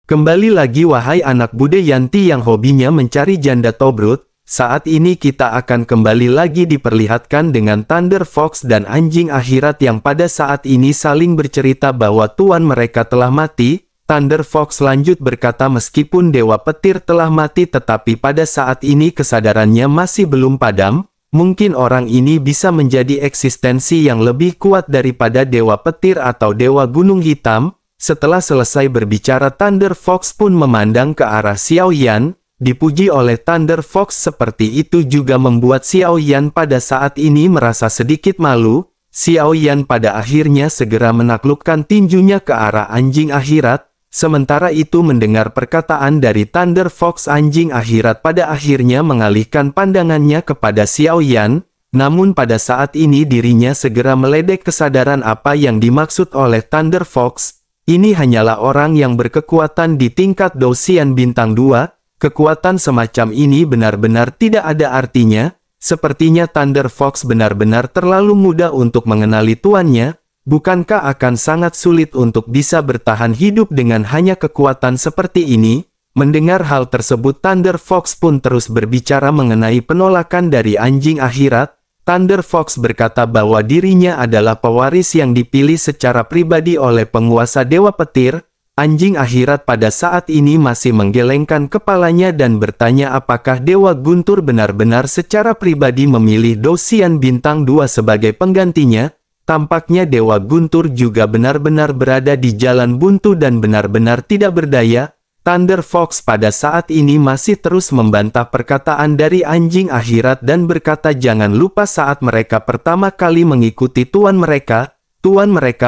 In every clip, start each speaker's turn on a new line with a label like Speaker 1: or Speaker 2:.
Speaker 1: Kembali lagi wahai anak bude Yanti yang hobinya mencari janda Tobrut, saat ini kita akan kembali lagi diperlihatkan dengan Thunder Fox dan anjing akhirat yang pada saat ini saling bercerita bahwa tuan mereka telah mati. Thunder Fox lanjut berkata meskipun Dewa Petir telah mati tetapi pada saat ini kesadarannya masih belum padam, mungkin orang ini bisa menjadi eksistensi yang lebih kuat daripada Dewa Petir atau Dewa Gunung Hitam. Setelah selesai berbicara Thunder Fox pun memandang ke arah Xiao Yan, dipuji oleh Thunder Fox seperti itu juga membuat Xiao Yan pada saat ini merasa sedikit malu. Xiao Yan pada akhirnya segera menaklukkan tinjunya ke arah anjing akhirat, sementara itu mendengar perkataan dari Thunder Fox anjing akhirat pada akhirnya mengalihkan pandangannya kepada Xiao Yan. Namun pada saat ini dirinya segera meledek kesadaran apa yang dimaksud oleh Thunder Fox. Ini hanyalah orang yang berkekuatan di tingkat Dosian bintang 2, kekuatan semacam ini benar-benar tidak ada artinya, sepertinya Thunder Fox benar-benar terlalu muda untuk mengenali tuannya, bukankah akan sangat sulit untuk bisa bertahan hidup dengan hanya kekuatan seperti ini? Mendengar hal tersebut Thunder Fox pun terus berbicara mengenai penolakan dari anjing akhirat. Thunder Fox berkata bahwa dirinya adalah pewaris yang dipilih secara pribadi oleh penguasa Dewa Petir. Anjing akhirat pada saat ini masih menggelengkan kepalanya dan bertanya apakah Dewa Guntur benar-benar secara pribadi memilih Dosian bintang 2 sebagai penggantinya. Tampaknya Dewa Guntur juga benar-benar berada di jalan buntu dan benar-benar tidak berdaya. Thunder Fox pada saat ini masih terus membantah perkataan dari anjing akhirat dan berkata jangan lupa saat mereka pertama kali mengikuti tuan mereka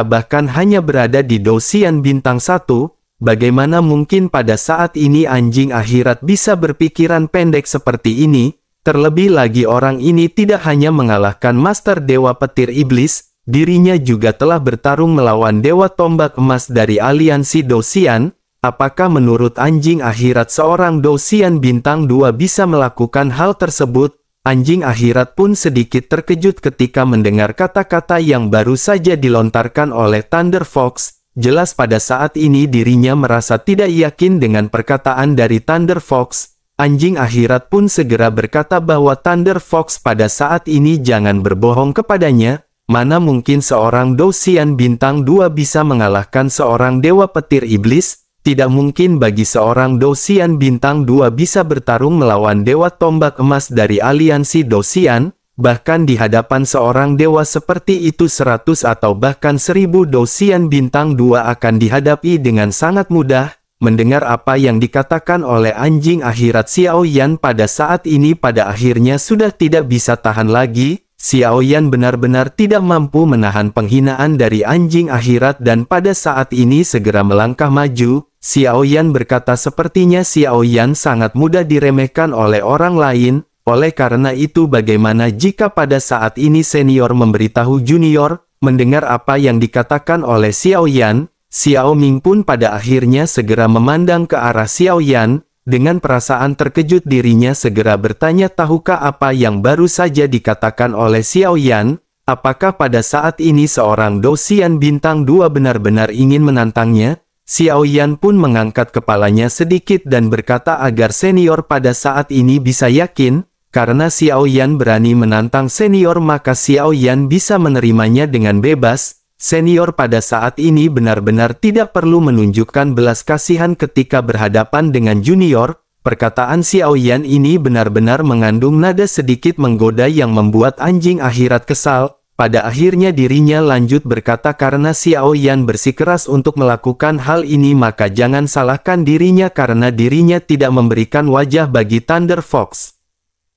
Speaker 1: bahkan hanya berada di Dosian bintang 1, bagaimana mungkin pada saat ini anjing akhirat bisa berpikiran pendek seperti ini, terlebih lagi orang ini tidak hanya mengalahkan Master Dewa Petir Iblis, dirinya juga telah bertarung melawan Dewa Tombak Emas dari aliansi Dosian. Apakah menurut anjing akhirat seorang Dosian bintang 2 bisa melakukan hal tersebut? Anjing akhirat pun sedikit terkejut ketika mendengar kata-kata yang baru saja dilontarkan oleh Thunder Fox. Jelas pada saat ini dirinya merasa tidak yakin dengan perkataan dari Thunder Fox. Anjing akhirat pun segera berkata bahwa Thunder Fox pada saat ini jangan berbohong kepadanya. Mana mungkin seorang Dosian bintang 2 bisa mengalahkan seorang Dewa Petir Iblis? Tidak mungkin bagi seorang Dosian bintang 2 bisa bertarung melawan Dewa Tombak Emas dari aliansi Dosian, bahkan di hadapan seorang dewa seperti itu 100 atau bahkan 1000 Dosian bintang 2 akan dihadapi dengan sangat mudah. Mendengar apa yang dikatakan oleh anjing akhirat Xiao Yan pada saat ini pada akhirnya sudah tidak bisa tahan lagi. Xiao Yan benar-benar tidak mampu menahan penghinaan dari anjing akhirat dan pada saat ini segera melangkah maju. Xiao Yan berkata sepertinya Xiao Yan sangat mudah diremehkan oleh orang lain, oleh karena itu bagaimana jika pada saat ini senior memberitahu junior? Mendengar apa yang dikatakan oleh Xiao Yan, Xiao Ming pun pada akhirnya segera memandang ke arah Xiao Yan. Dengan perasaan terkejut dirinya segera bertanya tahukah apa yang baru saja dikatakan oleh Xiao Yan? Apakah pada saat ini seorang Dosian bintang 2 benar-benar ingin menantangnya? Xiao Yan pun mengangkat kepalanya sedikit dan berkata agar senior pada saat ini bisa yakin, karena Xiao Yan berani menantang senior maka Xiao Yan bisa menerimanya dengan bebas. Senior pada saat ini benar-benar tidak perlu menunjukkan belas kasihan ketika berhadapan dengan junior. Perkataan Xiao Yan ini benar-benar mengandung nada sedikit menggoda yang membuat anjing akhirat kesal. Pada akhirnya dirinya lanjut berkata karena Xiao Yan bersikeras untuk melakukan hal ini maka jangan salahkan dirinya karena dirinya tidak memberikan wajah bagi Thunder Fox.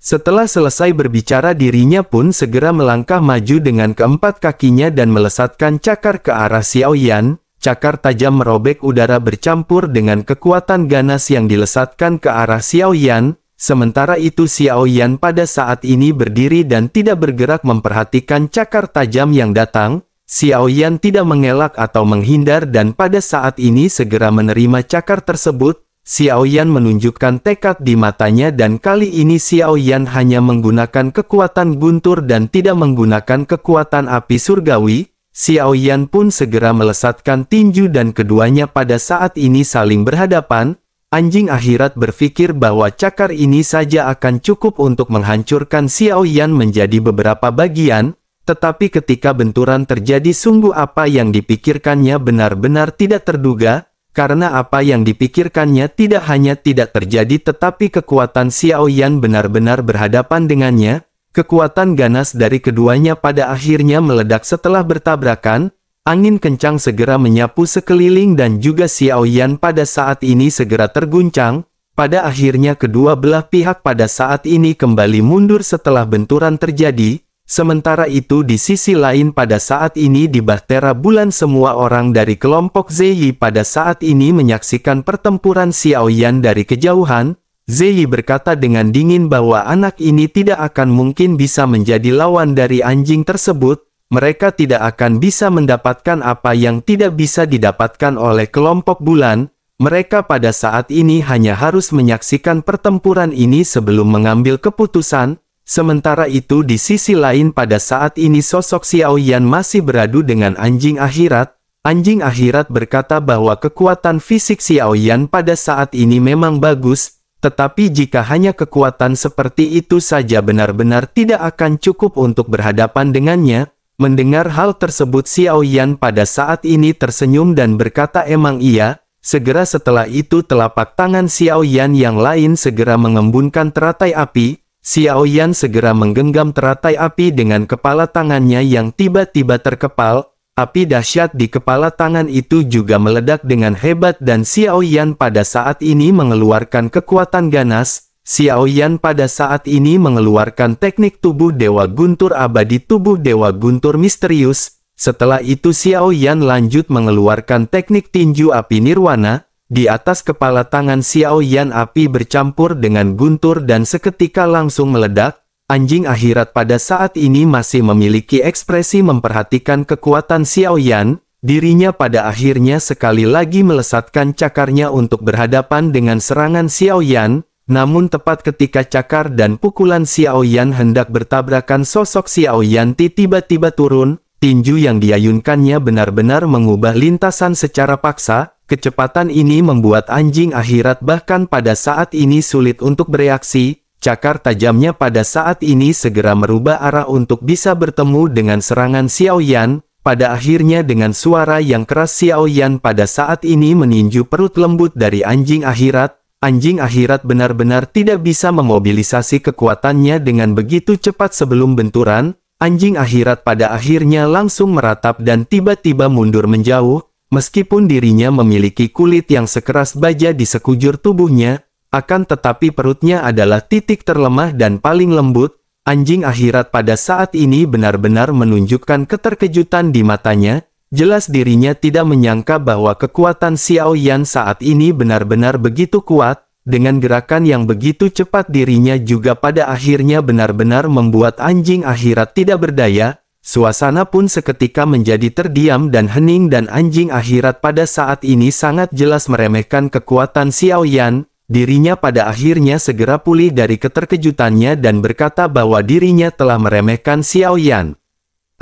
Speaker 1: Setelah selesai berbicara dirinya pun segera melangkah maju dengan keempat kakinya dan melesatkan cakar ke arah Xiao Yan. Cakar tajam merobek udara bercampur dengan kekuatan ganas yang dilesatkan ke arah Xiao Yan. Sementara itu Xiao Yan pada saat ini berdiri dan tidak bergerak memperhatikan cakar tajam yang datang. Xiao Yan tidak mengelak atau menghindar dan pada saat ini segera menerima cakar tersebut. Xiao Yan menunjukkan tekad di matanya dan kali ini Xiao Yan hanya menggunakan kekuatan guntur dan tidak menggunakan kekuatan api surgawi. Xiao Yan pun segera melesatkan tinju dan keduanya pada saat ini saling berhadapan. Anjing akhirat berpikir bahwa cakar ini saja akan cukup untuk menghancurkan Xiao Yan menjadi beberapa bagian, tetapi ketika benturan terjadi sungguh apa yang dipikirkannya benar-benar tidak terduga, karena apa yang dipikirkannya tidak hanya tidak terjadi tetapi kekuatan Xiao Yan benar-benar berhadapan dengannya. Kekuatan ganas dari keduanya pada akhirnya meledak setelah bertabrakan. Angin kencang segera menyapu sekeliling dan juga Xiao Yan pada saat ini segera terguncang. Pada akhirnya kedua belah pihak pada saat ini kembali mundur setelah benturan terjadi. Sementara itu di sisi lain pada saat ini di Bahtera Bulan semua orang dari kelompok Ziyi pada saat ini menyaksikan pertempuran Xiao Yan dari kejauhan. Ziyi berkata dengan dingin bahwa anak ini tidak akan mungkin bisa menjadi lawan dari anjing tersebut. Mereka tidak akan bisa mendapatkan apa yang tidak bisa didapatkan oleh kelompok bulan. Mereka pada saat ini hanya harus menyaksikan pertempuran ini sebelum mengambil keputusan. Sementara itu di sisi lain pada saat ini sosok Xiao Yan masih beradu dengan anjing akhirat. Anjing akhirat berkata bahwa kekuatan fisik Xiao Yan pada saat ini memang bagus. Tetapi jika hanya kekuatan seperti itu saja benar-benar tidak akan cukup untuk berhadapan dengannya. Mendengar hal tersebut Xiao Yan pada saat ini tersenyum dan berkata emang iya. Segera setelah itu telapak tangan Xiao Yan yang lain segera mengembunkan teratai api. Xiao Yan segera menggenggam teratai api dengan kepala tangannya yang tiba-tiba terkepal. Api dahsyat di kepala tangan itu juga meledak dengan hebat dan Xiao Yan pada saat ini mengeluarkan kekuatan ganas. Xiao Yan pada saat ini mengeluarkan teknik tubuh Dewa Guntur Abadi tubuh Dewa Guntur Misterius. Setelah itu Xiao Yan lanjut mengeluarkan teknik tinju api Nirwana. Di atas kepala tangan Xiao Yan api bercampur dengan guntur dan seketika langsung meledak. Anjing akhirat pada saat ini masih memiliki ekspresi memperhatikan kekuatan Xiao Yan. Dirinya pada akhirnya sekali lagi melesatkan cakarnya untuk berhadapan dengan serangan Xiao Yan. Namun tepat ketika cakar dan pukulan Xiao Yan hendak bertabrakan sosok Xiao Yan tiba-tiba turun. Tinju yang diayunkannya benar-benar mengubah lintasan secara paksa. Kecepatan ini membuat anjing akhirat bahkan pada saat ini sulit untuk bereaksi. Cakar tajamnya pada saat ini segera merubah arah untuk bisa bertemu dengan serangan Xiao Yan. Pada akhirnya dengan suara yang keras Xiao Yan pada saat ini meninju perut lembut dari anjing akhirat. Anjing akhirat benar-benar tidak bisa memobilisasi kekuatannya dengan begitu cepat sebelum benturan. Anjing akhirat pada akhirnya langsung meratap dan tiba-tiba mundur menjauh. Meskipun dirinya memiliki kulit yang sekeras baja di sekujur tubuhnya, akan tetapi perutnya adalah titik terlemah dan paling lembut. Anjing akhirat pada saat ini benar-benar menunjukkan keterkejutan di matanya. Jelas dirinya tidak menyangka bahwa kekuatan Xiao Yan saat ini benar-benar begitu kuat. Dengan gerakan yang begitu cepat dirinya juga pada akhirnya benar-benar membuat anjing akhirat tidak berdaya. Suasana pun seketika menjadi terdiam dan hening dan anjing akhirat pada saat ini sangat jelas meremehkan kekuatan Xiao Yan. Dirinya pada akhirnya segera pulih dari keterkejutannya dan berkata bahwa dirinya telah meremehkan Xiao Yan.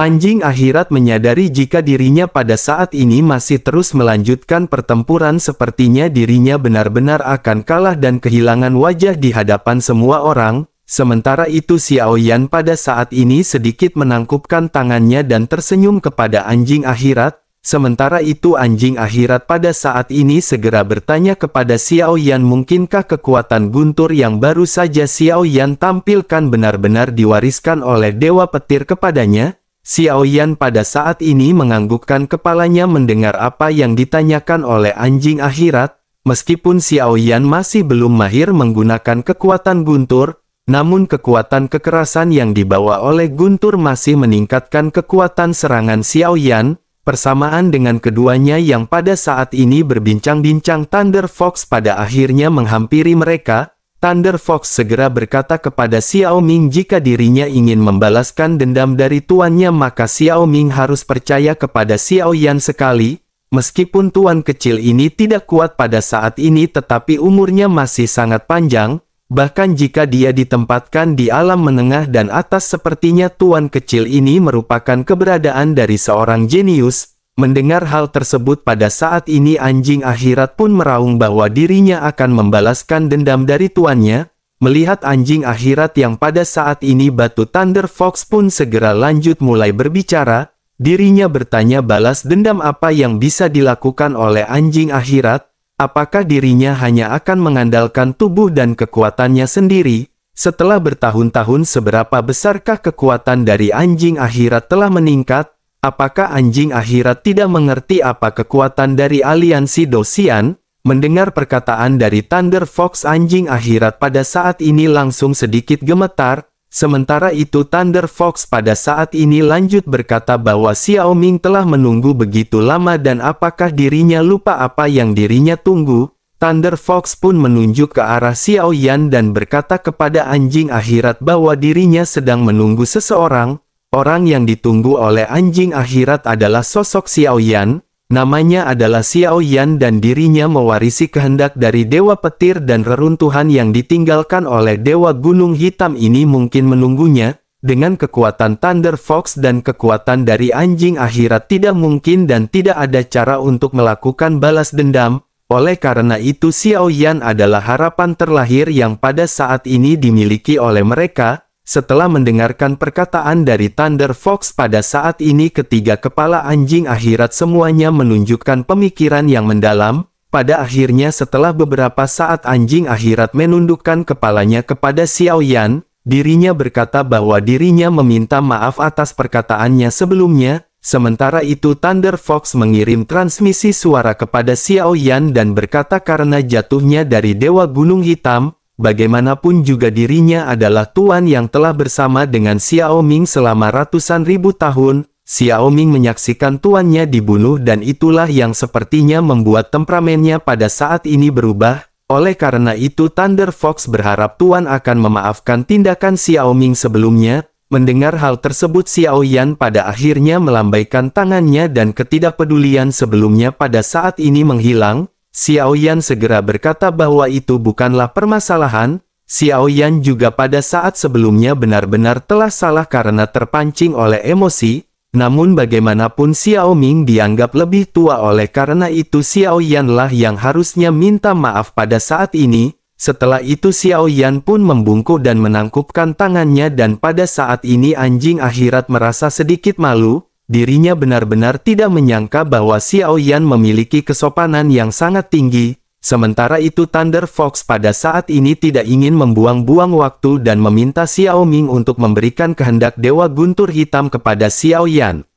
Speaker 1: Anjing akhirat menyadari jika dirinya pada saat ini masih terus melanjutkan pertempuran sepertinya dirinya benar-benar akan kalah dan kehilangan wajah di hadapan semua orang. Sementara itu Xiao Yan pada saat ini sedikit menangkupkan tangannya dan tersenyum kepada anjing akhirat. Sementara itu anjing akhirat pada saat ini segera bertanya kepada Xiao Yan mungkinkah kekuatan guntur yang baru saja Xiao Yan tampilkan benar-benar diwariskan oleh Dewa Petir kepadanya. Xiao Yan pada saat ini menganggukkan kepalanya mendengar apa yang ditanyakan oleh anjing akhirat. Meskipun Xiao Yan masih belum mahir menggunakan kekuatan guntur, namun kekuatan kekerasan yang dibawa oleh guntur masih meningkatkan kekuatan serangan Xiao Yan. Persamaan dengan keduanya yang pada saat ini berbincang-bincang Thunder Fox pada akhirnya menghampiri mereka. Thunder Fox segera berkata kepada Xiao Ming jika dirinya ingin membalaskan dendam dari tuannya maka Xiao Ming harus percaya kepada Xiao Yan sekali. Meskipun tuan kecil ini tidak kuat pada saat ini tetapi umurnya masih sangat panjang. Bahkan jika dia ditempatkan di alam menengah dan atas, sepertinya tuan kecil ini merupakan keberadaan dari seorang jenius. Mendengar hal tersebut pada saat ini anjing akhirat pun meraung bahwa dirinya akan membalaskan dendam dari tuannya. Melihat anjing akhirat yang pada saat ini batu, Thunder Fox pun segera lanjut mulai berbicara. Dirinya bertanya balas dendam apa yang bisa dilakukan oleh anjing akhirat. Apakah dirinya hanya akan mengandalkan tubuh dan kekuatannya sendiri? Setelah bertahun-tahun, seberapa besarkah kekuatan dari anjing akhirat telah meningkat? Apakah anjing akhirat tidak mengerti apa kekuatan dari aliansi Dosian? Mendengar perkataan dari Thunder Fox, anjing akhirat pada saat ini langsung sedikit gemetar. Sementara itu Thunder Fox pada saat ini lanjut berkata bahwa Xiao Ming telah menunggu begitu lama dan apakah dirinya lupa apa yang dirinya tunggu? Thunder Fox pun menunjuk ke arah Xiao Yan dan berkata kepada anjing akhirat bahwa dirinya sedang menunggu seseorang. Orang yang ditunggu oleh anjing akhirat adalah sosok Xiao Yan. Namanya adalah Xiao Yan dan dirinya mewarisi kehendak dari Dewa Petir dan reruntuhan yang ditinggalkan oleh Dewa Gunung Hitam ini mungkin menunggunya. Dengan kekuatan Thunder Fox dan kekuatan dari anjing akhirat tidak mungkin dan tidak ada cara untuk melakukan balas dendam. Oleh karena itu Xiao Yan adalah harapan terlahir yang pada saat ini dimiliki oleh mereka. Setelah mendengarkan perkataan dari Thunder Fox pada saat ini ketiga kepala anjing akhirat semuanya menunjukkan pemikiran yang mendalam. Pada akhirnya setelah beberapa saat anjing akhirat menundukkan kepalanya kepada Xiao Yan, dirinya berkata bahwa dirinya meminta maaf atas perkataannya sebelumnya. Sementara itu Thunder Fox mengirim transmisi suara kepada Xiao Yan dan berkata karena jatuhnya dari Dewa Gunung Hitam, bagaimanapun juga dirinya adalah tuan yang telah bersama dengan Xiao Ming selama ratusan ribu tahun. Xiao Ming menyaksikan tuannya dibunuh dan itulah yang sepertinya membuat temperamennya pada saat ini berubah. Oleh karena itu Thunder Fox berharap tuan akan memaafkan tindakan Xiao Ming sebelumnya. Mendengar hal tersebut Xiao Yan pada akhirnya melambaikan tangannya dan ketidakpedulian sebelumnya pada saat ini menghilang. Xiao Yan segera berkata bahwa itu bukanlah permasalahan. Xiao Yan juga pada saat sebelumnya benar-benar telah salah karena terpancing oleh emosi. Namun bagaimanapun Xiao Ming dianggap lebih tua, oleh karena itu Xiao Yan lah yang harusnya minta maaf pada saat ini. Setelah itu Xiao Yan pun membungkuk dan menangkupkan tangannya dan pada saat ini anjing akhirat merasa sedikit malu. Dirinya benar-benar tidak menyangka bahwa Xiao Yan memiliki kesopanan yang sangat tinggi. Sementara itu Thunder Fox pada saat ini tidak ingin membuang-buang waktu dan meminta Xiao Ming untuk memberikan kehendak Dewa Guntur Hitam kepada Xiao Yan.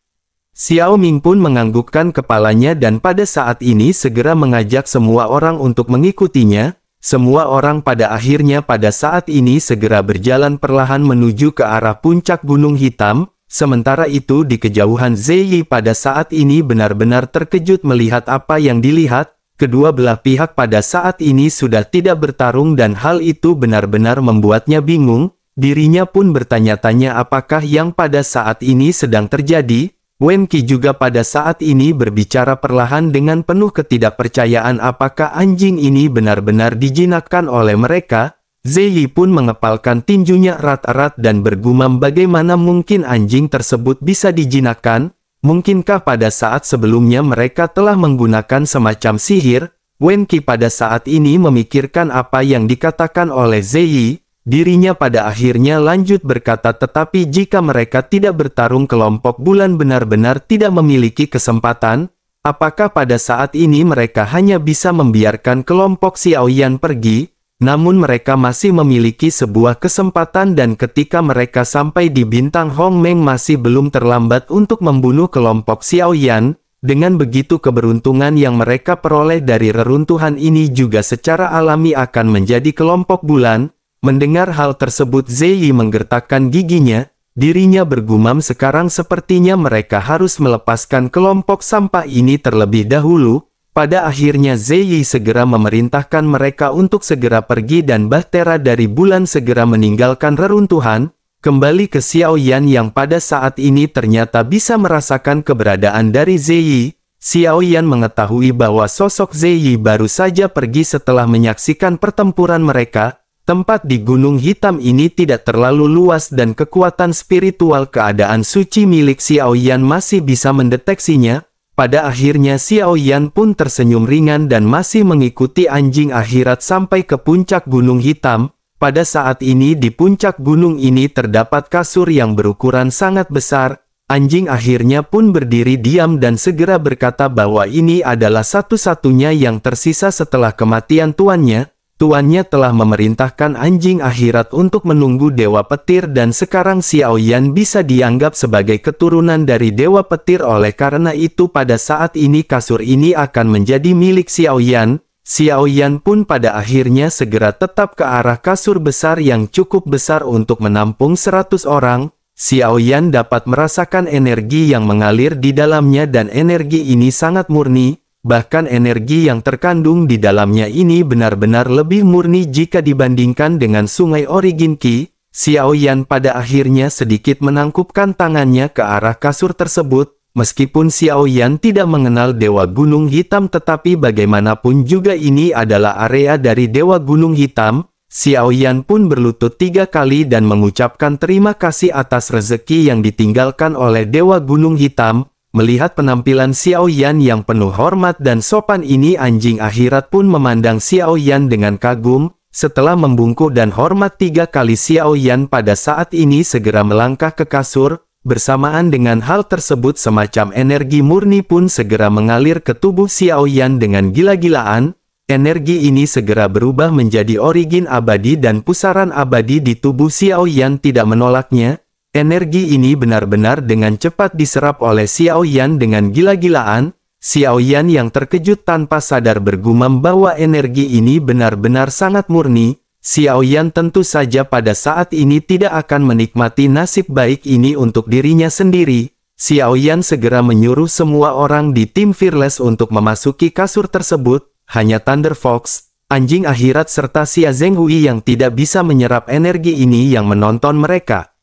Speaker 1: Xiao Ming pun menganggukkan kepalanya dan pada saat ini segera mengajak semua orang untuk mengikutinya. Semua orang pada akhirnya pada saat ini segera berjalan perlahan menuju ke arah puncak Gunung Hitam. Sementara itu di kejauhan Ziyi pada saat ini benar-benar terkejut melihat apa yang dilihat. Kedua belah pihak pada saat ini sudah tidak bertarung dan hal itu benar-benar membuatnya bingung. Dirinya pun bertanya-tanya apakah yang pada saat ini sedang terjadi. Wen Qi juga pada saat ini berbicara perlahan dengan penuh ketidakpercayaan apakah anjing ini benar-benar dijinakkan oleh mereka. Ziyi pun mengepalkan tinjunya erat-erat dan bergumam bagaimana mungkin anjing tersebut bisa dijinakkan. Mungkinkah pada saat sebelumnya mereka telah menggunakan semacam sihir? Wen Qi pada saat ini memikirkan apa yang dikatakan oleh Ziyi. Dirinya pada akhirnya lanjut berkata tetapi jika mereka tidak bertarung kelompok bulan benar-benar tidak memiliki kesempatan. Apakah pada saat ini mereka hanya bisa membiarkan kelompok Xiao Yan pergi? Namun mereka masih memiliki sebuah kesempatan dan ketika mereka sampai di bintang Hongmeng masih belum terlambat untuk membunuh kelompok Xiao Yan. Dengan begitu keberuntungan yang mereka peroleh dari reruntuhan ini juga secara alami akan menjadi kelompok bulan. Mendengar hal tersebut Ziyi menggertakkan giginya. Dirinya bergumam sekarang sepertinya mereka harus melepaskan kelompok sampah ini terlebih dahulu. Pada akhirnya Ziyi segera memerintahkan mereka untuk segera pergi dan Bahtera dari bulan segera meninggalkan reruntuhan, kembali ke Xiao Yan yang pada saat ini ternyata bisa merasakan keberadaan dari Ziyi. Xiao Yan mengetahui bahwa sosok Ziyi baru saja pergi setelah menyaksikan pertempuran mereka. Tempat di Gunung Hitam ini tidak terlalu luas dan kekuatan spiritual keadaan suci milik Xiao Yan masih bisa mendeteksinya. Pada akhirnya Xiao Yan pun tersenyum ringan dan masih mengikuti anjing akhirat sampai ke puncak Gunung Hitam. Pada saat ini di puncak gunung ini terdapat kasur yang berukuran sangat besar. Anjing akhirnya pun berdiri diam dan segera berkata bahwa ini adalah satu-satunya yang tersisa setelah kematian tuannya. Tuannya telah memerintahkan anjing akhirat untuk menunggu Dewa Petir dan sekarang Xiao Yan bisa dianggap sebagai keturunan dari Dewa Petir. Oleh karena itu pada saat ini kasur ini akan menjadi milik Xiao Yan. Xiao Yan pun pada akhirnya segera tetap ke arah kasur besar yang cukup besar untuk menampung 100 orang. Xiao Yan dapat merasakan energi yang mengalir di dalamnya dan energi ini sangat murni. Bahkan energi yang terkandung di dalamnya ini benar-benar lebih murni jika dibandingkan dengan sungai Origin Qi. Xiao Yan pada akhirnya sedikit menangkupkan tangannya ke arah kasur tersebut. Meskipun Xiao Yan tidak mengenal Dewa Gunung Hitam tetapi bagaimanapun juga ini adalah area dari Dewa Gunung Hitam. Xiao Yan pun berlutut 3 kali dan mengucapkan terima kasih atas rezeki yang ditinggalkan oleh Dewa Gunung Hitam. Melihat penampilan Xiao Yan yang penuh hormat dan sopan ini anjing akhirat pun memandang Xiao Yan dengan kagum. Setelah membungkuk dan hormat 3 kali Xiao Yan pada saat ini segera melangkah ke kasur. Bersamaan dengan hal tersebut semacam energi murni pun segera mengalir ke tubuh Xiao Yan dengan gila-gilaan. Energi ini segera berubah menjadi origin abadi dan pusaran abadi di tubuh Xiao Yan tidak menolaknya. Energi ini benar-benar dengan cepat diserap oleh Xiao Yan dengan gila-gilaan. Xiao Yan yang terkejut tanpa sadar bergumam bahwa energi ini benar-benar sangat murni. Xiao Yan tentu saja pada saat ini tidak akan menikmati nasib baik ini untuk dirinya sendiri. Xiao Yan segera menyuruh semua orang di tim Fearless untuk memasuki kasur tersebut. Hanya Thunder Fox, anjing akhirat serta Xia Zhenghui yang tidak bisa menyerap energi ini yang menonton mereka.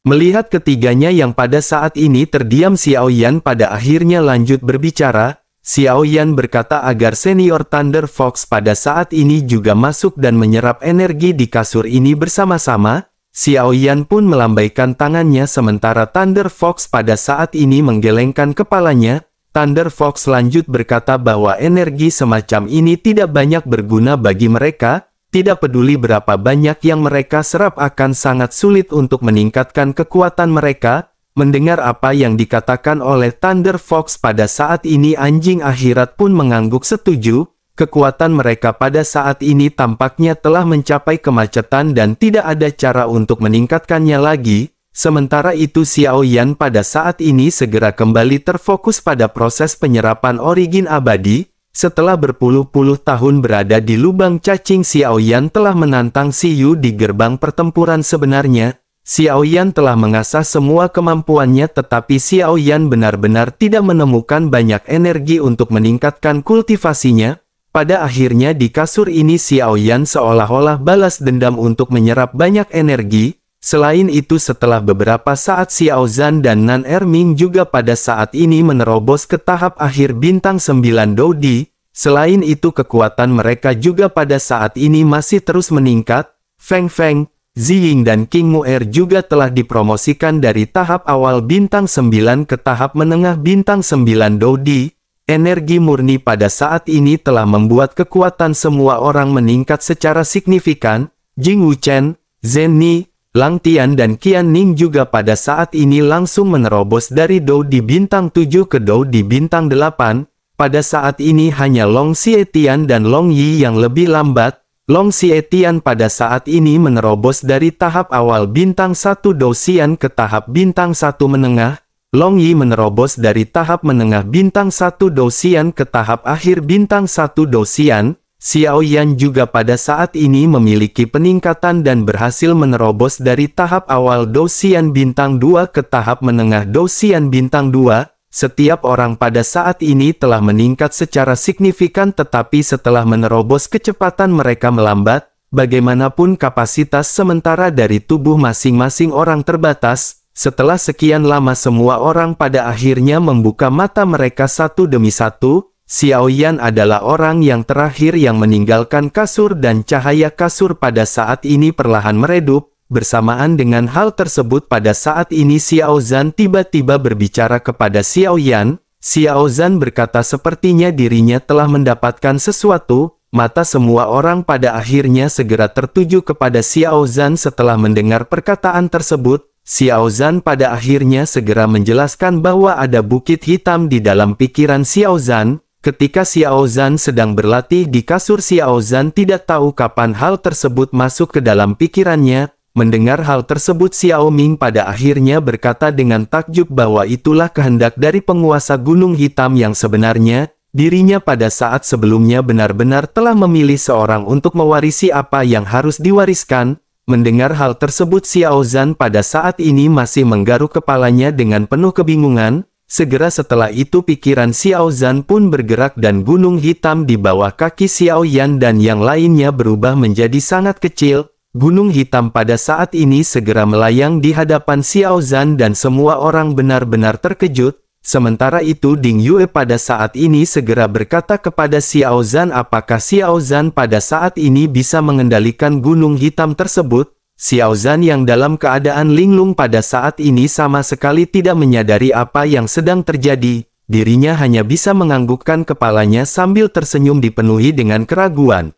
Speaker 1: Melihat ketiganya yang pada saat ini terdiam, Xiao Yan pada akhirnya lanjut berbicara. Xiao Yan berkata agar senior Thunder Fox pada saat ini juga masuk dan menyerap energi di kasur ini bersama-sama. Xiao Yan pun melambaikan tangannya sementara Thunder Fox pada saat ini menggelengkan kepalanya. Thunder Fox lanjut berkata bahwa energi semacam ini tidak banyak berguna bagi mereka. Tidak peduli berapa banyak yang mereka serap akan sangat sulit untuk meningkatkan kekuatan mereka. Mendengar apa yang dikatakan oleh Thunder Fox pada saat ini anjing akhirat pun mengangguk setuju. Kekuatan mereka pada saat ini tampaknya telah mencapai kemacetan dan tidak ada cara untuk meningkatkannya lagi. Sementara itu Xiao Yan pada saat ini segera kembali terfokus pada proses penyerapan origin abadi. Setelah berpuluh-puluh tahun berada di lubang cacing, Xiao Yan telah menantang Si Yu di gerbang pertempuran sebenarnya. Xiao Yan telah mengasah semua kemampuannya tetapi Xiao Yan benar-benar tidak menemukan banyak energi untuk meningkatkan kultivasinya. Pada akhirnya di kasur ini Xiao Yan seolah-olah balas dendam untuk menyerap banyak energi. Selain itu setelah beberapa saat Xiao Zhan dan Nan Erming juga pada saat ini menerobos ke tahap akhir bintang 9 Dodi. Selain itu kekuatan mereka juga pada saat ini masih terus meningkat. Feng Feng, Ziying dan King Mu'er juga telah dipromosikan dari tahap awal bintang 9 ke tahap menengah bintang 9 Dodi. Energi murni pada saat ini telah membuat kekuatan semua orang meningkat secara signifikan. Jing Wuchen, Zhen Ni, Lang Tian dan Qian Ning juga pada saat ini langsung menerobos dari Dou di bintang 7 ke Dou di bintang 8. Pada saat ini hanya Long Xietian dan Long Yi yang lebih lambat. Long Xietian pada saat ini menerobos dari tahap awal bintang 1 Dou Xian ke tahap bintang 1 menengah. Long Yi menerobos dari tahap menengah bintang 1 Dou Xian ke tahap akhir bintang 1 Dou Xian. Xiao Yan juga pada saat ini memiliki peningkatan dan berhasil menerobos dari tahap awal Dou Xian bintang 2 ke tahap menengah Dou Xian bintang 2. Setiap orang pada saat ini telah meningkat secara signifikan tetapi setelah menerobos kecepatan mereka melambat. Bagaimanapun kapasitas sementara dari tubuh masing-masing orang terbatas. Setelah sekian lama semua orang pada akhirnya membuka mata mereka satu demi satu. Xiao Yan adalah orang yang terakhir yang meninggalkan kasur dan cahaya kasur pada saat ini perlahan meredup. Bersamaan dengan hal tersebut pada saat ini Xiao Zhan tiba-tiba berbicara kepada Xiao Yan. Xiao Zhan berkata sepertinya dirinya telah mendapatkan sesuatu. Mata semua orang pada akhirnya segera tertuju kepada Xiao Zhan setelah mendengar perkataan tersebut. Xiao Zhan pada akhirnya segera menjelaskan bahwa ada bukit hitam di dalam pikiran Xiao Zhan. Ketika Xiao Zhan sedang berlatih di kasur, Xiao Zhan tidak tahu kapan hal tersebut masuk ke dalam pikirannya. Mendengar hal tersebut, Xiao Ming pada akhirnya berkata dengan takjub bahwa itulah kehendak dari penguasa Gunung Hitam yang sebenarnya. Dirinya pada saat sebelumnya benar-benar telah memilih seorang untuk mewarisi apa yang harus diwariskan. Mendengar hal tersebut, Xiao Zhan pada saat ini masih menggaruk kepalanya dengan penuh kebingungan. Segera setelah itu pikiran Xiao Zhan pun bergerak dan gunung hitam di bawah kaki Xiao Yan dan yang lainnya berubah menjadi sangat kecil. Gunung hitam pada saat ini segera melayang di hadapan Xiao Zhan dan semua orang benar-benar terkejut. Sementara itu Ding Yue pada saat ini segera berkata kepada Xiao Zhan apakah Xiao Zhan pada saat ini bisa mengendalikan gunung hitam tersebut. Xiao Zhan yang dalam keadaan linglung pada saat ini sama sekali tidak menyadari apa yang sedang terjadi. Dirinya hanya bisa menganggukkan kepalanya sambil tersenyum dipenuhi dengan keraguan.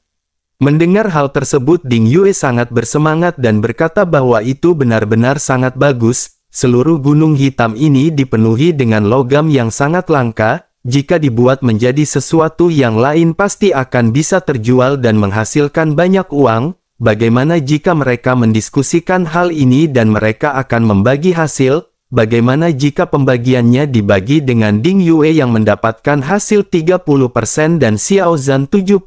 Speaker 1: Mendengar hal tersebut Ding Yue sangat bersemangat dan berkata bahwa itu benar-benar sangat bagus. Seluruh gunung hitam ini dipenuhi dengan logam yang sangat langka. Jika dibuat menjadi sesuatu yang lain pasti akan bisa terjual dan menghasilkan banyak uang. Bagaimana jika mereka mendiskusikan hal ini dan mereka akan membagi hasil? Bagaimana jika pembagiannya dibagi dengan Ding Yue yang mendapatkan hasil 30% dan Xiao Zhan 70%?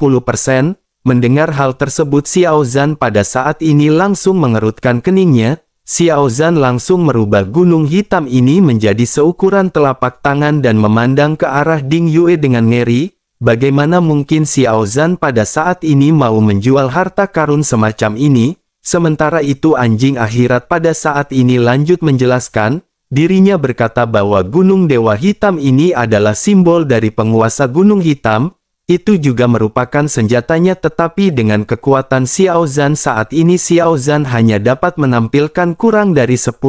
Speaker 1: Mendengar hal tersebut Xiao Zhan pada saat ini langsung mengerutkan keningnya. Xiao Zhan langsung merubah gunung hitam ini menjadi seukuran telapak tangan dan memandang ke arah Ding Yue dengan ngeri. Bagaimana mungkin Xiao Zhan pada saat ini mau menjual harta karun semacam ini? Sementara itu anjing akhirat pada saat ini lanjut menjelaskan, dirinya berkata bahwa gunung dewa hitam ini adalah simbol dari penguasa gunung hitam. Itu juga merupakan senjatanya tetapi dengan kekuatan Xiao Zhan saat ini Xiao Zhan hanya dapat menampilkan kurang dari 10%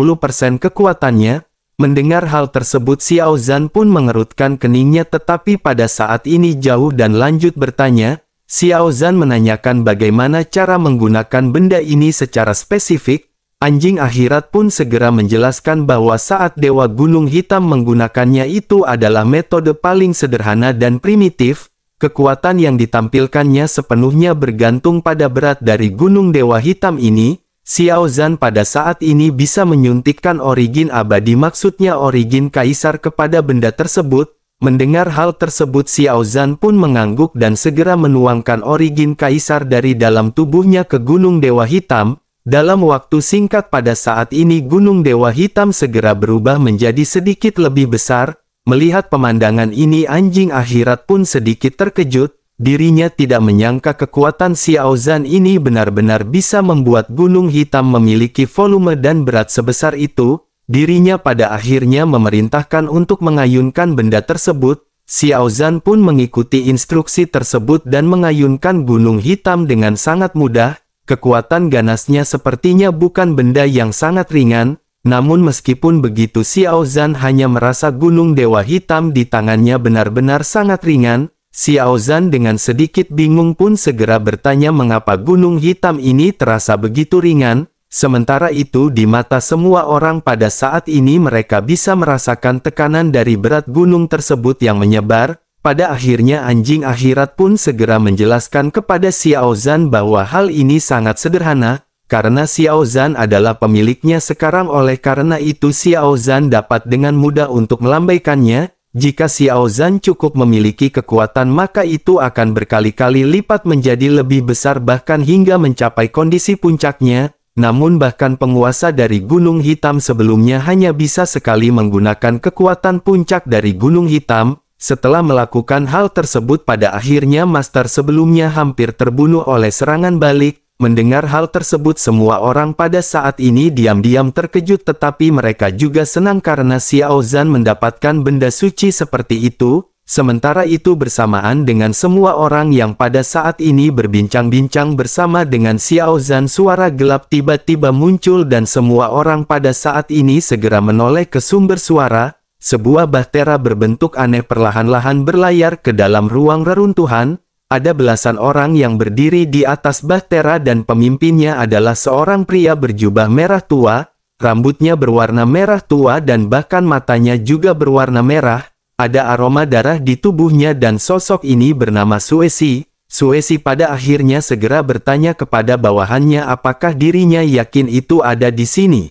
Speaker 1: kekuatannya. Mendengar hal tersebut Xiao Zhan pun mengerutkan keningnya tetapi pada saat ini jauh dan lanjut bertanya. Xiao Zhan menanyakan bagaimana cara menggunakan benda ini secara spesifik. Anjing akhirat pun segera menjelaskan bahwa saat Dewa Gunung Hitam menggunakannya itu adalah metode paling sederhana dan primitif. Kekuatan yang ditampilkannya sepenuhnya bergantung pada berat dari Gunung Dewa Hitam ini. Xiao Zhan pada saat ini bisa menyuntikkan origin abadi maksudnya origin kaisar kepada benda tersebut. Mendengar hal tersebut Xiao Zhan pun mengangguk dan segera menuangkan origin kaisar dari dalam tubuhnya ke Gunung Dewa Hitam. Dalam waktu singkat pada saat ini Gunung Dewa Hitam segera berubah menjadi sedikit lebih besar. Melihat pemandangan ini anjing akhirat pun sedikit terkejut. Dirinya tidak menyangka kekuatan Xiao Zhan ini benar-benar bisa membuat gunung hitam memiliki volume dan berat sebesar itu. Dirinya pada akhirnya memerintahkan untuk mengayunkan benda tersebut. Xiao Zhan pun mengikuti instruksi tersebut dan mengayunkan gunung hitam dengan sangat mudah. Kekuatan ganasnya sepertinya bukan benda yang sangat ringan. Namun meskipun begitu Xiao Zhan hanya merasa gunung dewa hitam di tangannya benar-benar sangat ringan. Xiao Zhan dengan sedikit bingung pun segera bertanya mengapa gunung hitam ini terasa begitu ringan. Sementara itu di mata semua orang pada saat ini mereka bisa merasakan tekanan dari berat gunung tersebut yang menyebar. Pada akhirnya anjing akhirat pun segera menjelaskan kepada Xiao Zhan bahwa hal ini sangat sederhana. Karena Xiao Zhan adalah pemiliknya sekarang oleh karena itu Xiao Zhan dapat dengan mudah untuk melambaikannya. Jika Xiao Zhan cukup memiliki kekuatan maka itu akan berkali-kali lipat menjadi lebih besar bahkan hingga mencapai kondisi puncaknya. Namun bahkan penguasa dari Gunung Hitam sebelumnya hanya bisa sekali menggunakan kekuatan puncak dari Gunung Hitam. Setelah melakukan hal tersebut pada akhirnya master sebelumnya hampir terbunuh oleh serangan balik. Mendengar hal tersebut semua orang pada saat ini diam-diam terkejut tetapi mereka juga senang karena Xiao Zhan mendapatkan benda suci seperti itu. Sementara itu bersamaan dengan semua orang yang pada saat ini berbincang-bincang bersama dengan Xiao Zhan, suara gelap tiba-tiba muncul dan semua orang pada saat ini segera menoleh ke sumber suara. Sebuah bahtera berbentuk aneh perlahan-lahan berlayar ke dalam ruang reruntuhan. Ada belasan orang yang berdiri di atas bahtera dan pemimpinnya adalah seorang pria berjubah merah tua. Rambutnya berwarna merah tua dan bahkan matanya juga berwarna merah. Ada aroma darah di tubuhnya dan sosok ini bernama Suesi. Suesi pada akhirnya segera bertanya kepada bawahannya apakah dirinya yakin itu ada di sini.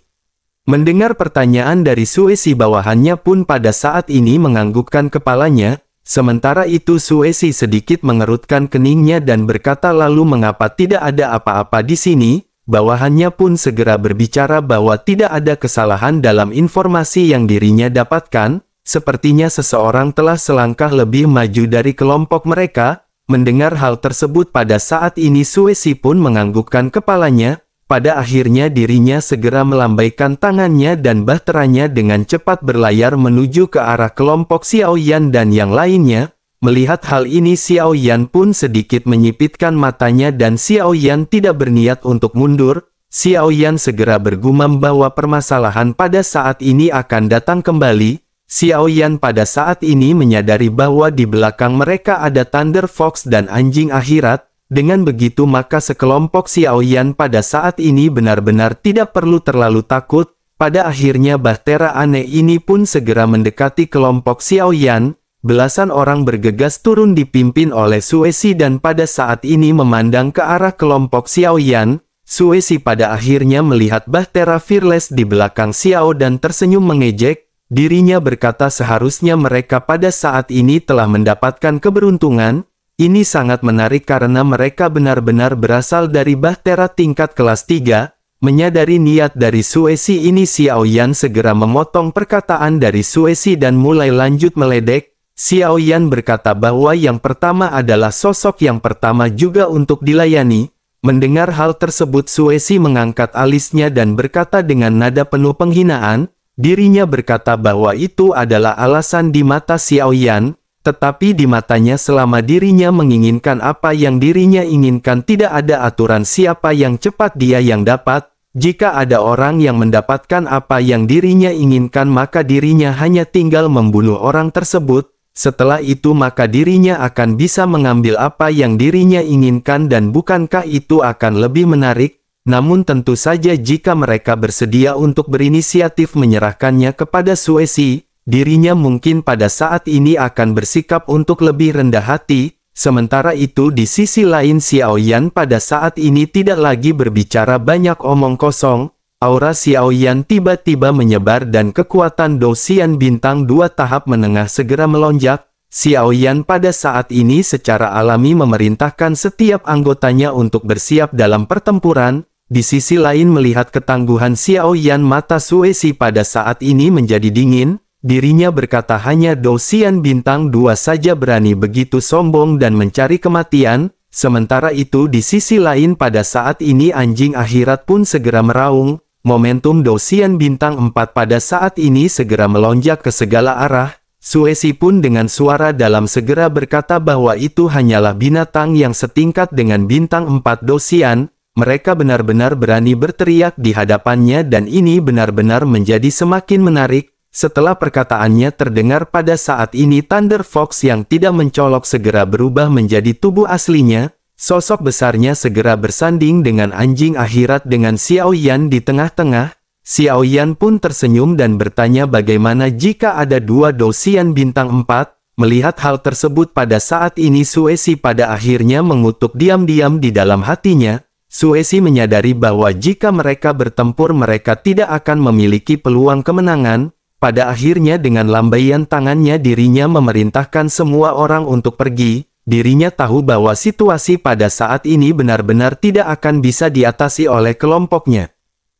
Speaker 1: Mendengar pertanyaan dari Suesi, bawahannya pun pada saat ini menganggukkan kepalanya. Sementara itu Suesi sedikit mengerutkan keningnya dan berkata, lalu mengapa tidak ada apa-apa di sini? Bawahannya pun segera berbicara bahwa tidak ada kesalahan dalam informasi yang dirinya dapatkan. Sepertinya seseorang telah selangkah lebih maju dari kelompok mereka. Mendengar hal tersebut pada saat ini Suesi pun menganggukkan kepalanya. Pada akhirnya dirinya segera melambaikan tangannya dan bahteranya dengan cepat berlayar menuju ke arah kelompok Xiao Yan dan yang lainnya. Melihat hal ini Xiao Yan pun sedikit menyipitkan matanya dan Xiao Yan tidak berniat untuk mundur. Xiao Yan segera bergumam bahwa permasalahan pada saat ini akan datang kembali. Xiao Yan pada saat ini menyadari bahwa di belakang mereka ada Thunder Fox dan anjing akhirat. Dengan begitu maka sekelompok Xiao Yan pada saat ini benar-benar tidak perlu terlalu takut. Pada akhirnya bahtera aneh ini pun segera mendekati kelompok Xiao Yan. Belasan orang bergegas turun dipimpin oleh Suesi dan pada saat ini memandang ke arah kelompok Xiao Yan. Suesi pada akhirnya melihat bahtera Fearless di belakang Xiao dan tersenyum mengejek. Dirinya berkata seharusnya mereka pada saat ini telah mendapatkan keberuntungan. Ini sangat menarik karena mereka benar-benar berasal dari bahtera tingkat kelas 3. Menyadari niat dari Suesi ini Xiao Yan segera memotong perkataan dari Suesi dan mulai lanjut meledek. Xiao Yan berkata bahwa yang pertama adalah sosok yang pertama juga untuk dilayani. Mendengar hal tersebut Suesi mengangkat alisnya dan berkata dengan nada penuh penghinaan. Dirinya berkata bahwa itu adalah alasan di mata Xiao Yan, tetapi di matanya selama dirinya menginginkan apa yang dirinya inginkan tidak ada aturan siapa yang cepat dia yang dapat. Jika ada orang yang mendapatkan apa yang dirinya inginkan maka dirinya hanya tinggal membunuh orang tersebut. Setelah itu maka dirinya akan bisa mengambil apa yang dirinya inginkan dan bukankah itu akan lebih menarik? Namun tentu saja jika mereka bersedia untuk berinisiatif menyerahkannya kepada Suesi, dirinya mungkin pada saat ini akan bersikap untuk lebih rendah hati. Sementara itu di sisi lain Xiao Yan pada saat ini tidak lagi berbicara banyak omong kosong. Aura Xiao Yan tiba-tiba menyebar dan kekuatan Douxian bintang 2 tahap menengah segera melonjak. Xiao Yan pada saat ini secara alami memerintahkan setiap anggotanya untuk bersiap dalam pertempuran. Di sisi lain melihat ketangguhan Xiao Yan mata Suesi pada saat ini menjadi dingin. Dirinya berkata hanya Douxian bintang 2 saja berani begitu sombong dan mencari kematian. Sementara itu di sisi lain pada saat ini anjing akhirat pun segera meraung. Momentum Douxian bintang 4 pada saat ini segera melonjak ke segala arah. Suesi pun dengan suara dalam segera berkata bahwa itu hanyalah binatang yang setingkat dengan bintang 4 Douxian. Mereka benar-benar berani berteriak di hadapannya dan ini benar-benar menjadi semakin menarik. Setelah perkataannya terdengar pada saat ini Thunder Fox yang tidak mencolok segera berubah menjadi tubuh aslinya. Sosok besarnya segera bersanding dengan anjing akhirat dengan Xiao Yan di tengah-tengah. Xiao Yan pun tersenyum dan bertanya bagaimana jika ada 2 Douxian bintang 4. Melihat hal tersebut pada saat ini Suesi pada akhirnya mengutuk diam-diam di dalam hatinya. Suesi menyadari bahwa jika mereka bertempur mereka tidak akan memiliki peluang kemenangan. Pada akhirnya dengan lambaian tangannya dirinya memerintahkan semua orang untuk pergi. Dirinya tahu bahwa situasi pada saat ini benar-benar tidak akan bisa diatasi oleh kelompoknya.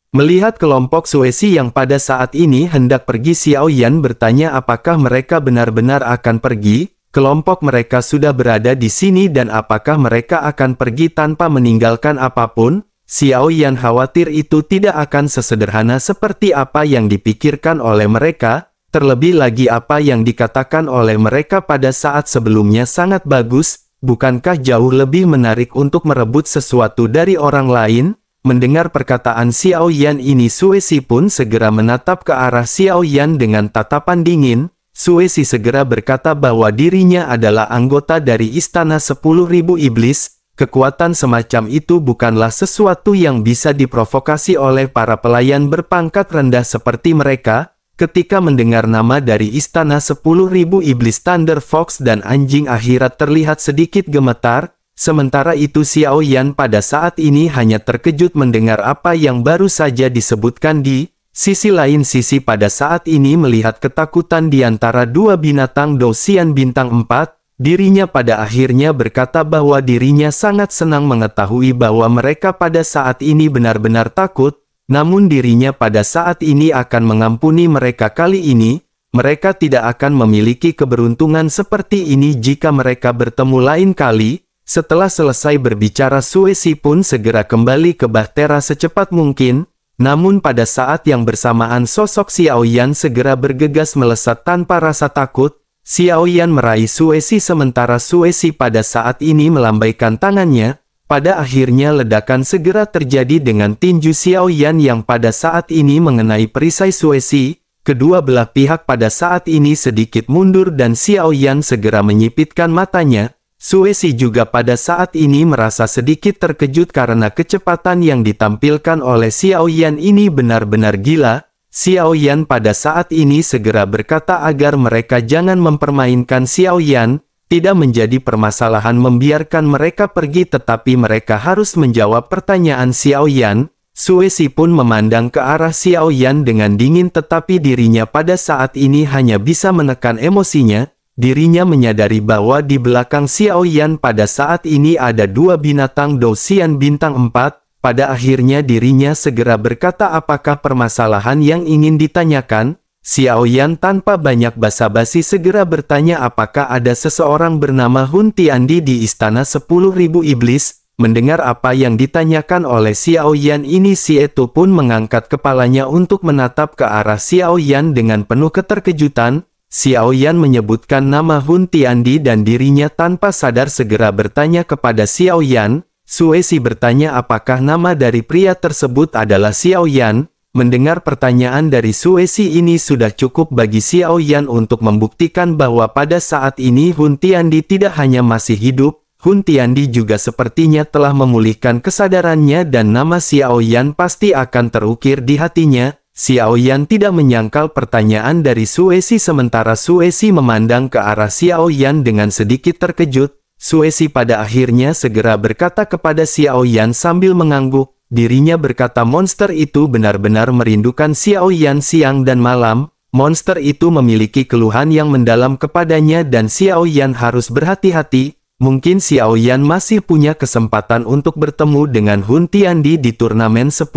Speaker 1: Melihat kelompok Suesi yang pada saat ini hendak pergi Xiao Yan bertanya apakah mereka benar-benar akan pergi. Kelompok mereka sudah berada di sini dan apakah mereka akan pergi tanpa meninggalkan apapun? Xiao Yan khawatir itu tidak akan sesederhana seperti apa yang dipikirkan oleh mereka. Terlebih lagi apa yang dikatakan oleh mereka pada saat sebelumnya sangat bagus, bukankah jauh lebih menarik untuk merebut sesuatu dari orang lain? Mendengar perkataan Xiao Yan ini, Sue Si pun segera menatap ke arah Xiao Yan dengan tatapan dingin. Sue Si segera berkata bahwa dirinya adalah anggota dari Istana 10.000 Iblis. Kekuatan semacam itu bukanlah sesuatu yang bisa diprovokasi oleh para pelayan berpangkat rendah seperti mereka. Ketika mendengar nama dari Istana 10.000 Iblis, Thunder Fox dan Anjing Akhirat terlihat sedikit gemetar. Sementara itu Xiao Yan pada saat ini hanya terkejut mendengar apa yang baru saja disebutkan. Di sisi lain, Sisi pada saat ini melihat ketakutan di antara dua binatang Dou Xian bintang 4. Dirinya pada akhirnya berkata bahwa dirinya sangat senang mengetahui bahwa mereka pada saat ini benar-benar takut, namun dirinya pada saat ini akan mengampuni mereka. Kali ini, mereka tidak akan memiliki keberuntungan seperti ini jika mereka bertemu lain kali. Setelah selesai berbicara, Sue Si pun segera kembali ke bahtera secepat mungkin, namun pada saat yang bersamaan sosok Xiao Yan segera bergegas melesat tanpa rasa takut. Xiao Yan meraih Sue Si sementara Sue Si pada saat ini melambaikan tangannya. Pada akhirnya ledakan segera terjadi dengan tinju Xiao Yan yang pada saat ini mengenai perisai Sue Si. Kedua belah pihak pada saat ini sedikit mundur dan Xiao Yan segera menyipitkan matanya. Sue Si juga pada saat ini merasa sedikit terkejut karena kecepatan yang ditampilkan oleh Xiao Yan ini benar-benar gila. Xiao Yan pada saat ini segera berkata agar mereka jangan mempermainkan Xiao Yan. Tidak menjadi permasalahan membiarkan mereka pergi, tetapi mereka harus menjawab pertanyaan Xiao Yan. Sue Si pun memandang ke arah Xiao Yan dengan dingin, tetapi dirinya pada saat ini hanya bisa menekan emosinya. Dirinya menyadari bahwa di belakang Xiao Yan pada saat ini ada dua binatang Dou Xian bintang 4. Pada akhirnya dirinya segera berkata apakah permasalahan yang ingin ditanyakan. Xiao Yan tanpa banyak basa-basi segera bertanya apakah ada seseorang bernama Hun Tiandi di Istana 10.000 Iblis. Mendengar apa yang ditanyakan oleh Xiao Yan ini, si itu pun mengangkat kepalanya untuk menatap ke arah Xiao Yan dengan penuh keterkejutan. Xiao Yan menyebutkan nama Hun Tiandi dan dirinya tanpa sadar segera bertanya kepada Xiao Yan. Sue Si bertanya apakah nama dari pria tersebut adalah Xiao Yan. Mendengar pertanyaan dari Sue Si ini sudah cukup bagi Xiao Yan untuk membuktikan bahwa pada saat ini Hun Tiandi tidak hanya masih hidup, Hun Tiandi juga sepertinya telah memulihkan kesadarannya dan nama Xiao Yan pasti akan terukir di hatinya. Xiao Yan tidak menyangkal pertanyaan dari Sue Si sementara Sue Si memandang ke arah Xiao Yan dengan sedikit terkejut. Sue Si pada akhirnya segera berkata kepada Xiao Yan sambil mengangguk. Dirinya berkata monster itu benar-benar merindukan Xiao Yan siang dan malam. Monster itu memiliki keluhan yang mendalam kepadanya dan Xiao Yan harus berhati-hati. Mungkin Xiao Yan masih punya kesempatan untuk bertemu dengan Hun Tiandi di turnamen 10.000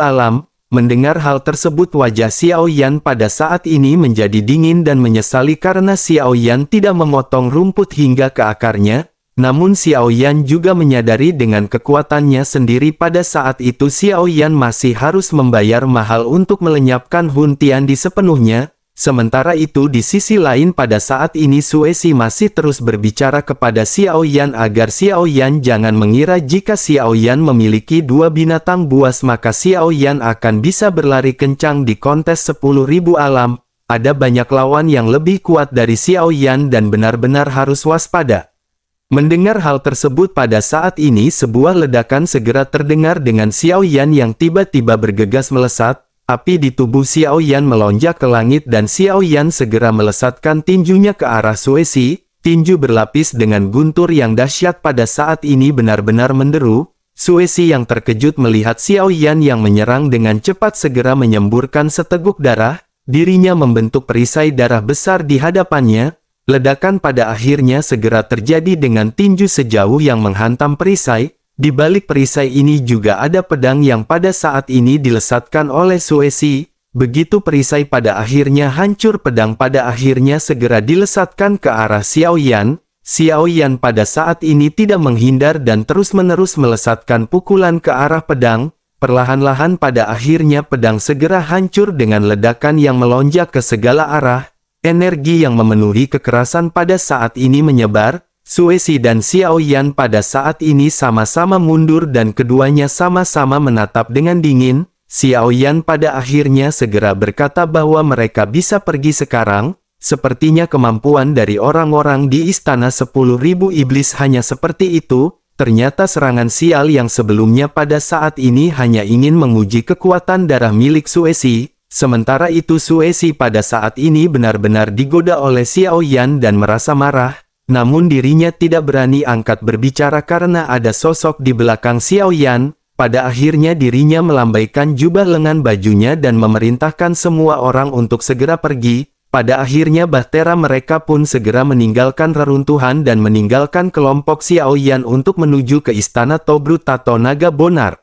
Speaker 1: alam. Mendengar hal tersebut wajah Xiao Yan pada saat ini menjadi dingin dan menyesali karena Xiao Yan tidak memotong rumput hingga ke akarnya. Namun Xiao Yan juga menyadari dengan kekuatannya sendiri pada saat itu Xiao Yan masih harus membayar mahal untuk melenyapkan Hun Tiandi sepenuhnya. Sementara itu di sisi lain pada saat ini Sue Si masih terus berbicara kepada Xiao Yan agar Xiao Yan jangan mengira jika Xiao Yan memiliki dua binatang buas maka Xiao Yan akan bisa berlari kencang di kontes 10.000 alam. Ada banyak lawan yang lebih kuat dari Xiao Yan dan benar-benar harus waspada. Mendengar hal tersebut pada saat ini sebuah ledakan segera terdengar dengan Xiao Yan yang tiba-tiba bergegas melesat. Api di tubuh Xiao Yan melonjak ke langit dan Xiao Yan segera melesatkan tinjunya ke arah Sue Si. Tinju berlapis dengan guntur yang dahsyat pada saat ini benar-benar menderu. Sue Si yang terkejut melihat Xiao Yan yang menyerang dengan cepat segera menyemburkan seteguk darah. Dirinya membentuk perisai darah besar di hadapannya. Ledakan pada akhirnya segera terjadi dengan tinju sejauh yang menghantam perisai. Di balik perisai ini juga ada pedang yang pada saat ini dilesatkan oleh Sue Si. Begitu perisai pada akhirnya hancur, pedang pada akhirnya segera dilesatkan ke arah Xiao Yan. Xiao Yan pada saat ini tidak menghindar dan terus-menerus melesatkan pukulan ke arah pedang. Perlahan-lahan pada akhirnya pedang segera hancur dengan ledakan yang melonjak ke segala arah. Energi yang memenuhi kekerasan pada saat ini menyebar. Sue Si dan Xiao Yan pada saat ini sama-sama mundur dan keduanya sama-sama menatap dengan dingin. Xiao Yan pada akhirnya segera berkata bahwa mereka bisa pergi sekarang. Sepertinya kemampuan dari orang-orang di Istana 10.000 Iblis hanya seperti itu. Ternyata serangan sial yang sebelumnya pada saat ini hanya ingin menguji kekuatan darah milik Sue Si. Sementara itu Sue Si pada saat ini benar-benar digoda oleh Xiao Yan dan merasa marah. Namun dirinya tidak berani angkat berbicara karena ada sosok di belakang Xiao Yan. Pada akhirnya dirinya melambaikan jubah lengan bajunya dan memerintahkan semua orang untuk segera pergi. Pada akhirnya bahtera mereka pun segera meninggalkan reruntuhan dan meninggalkan kelompok Xiao Yan untuk menuju ke istana Tobrut Tato Naga Bonar.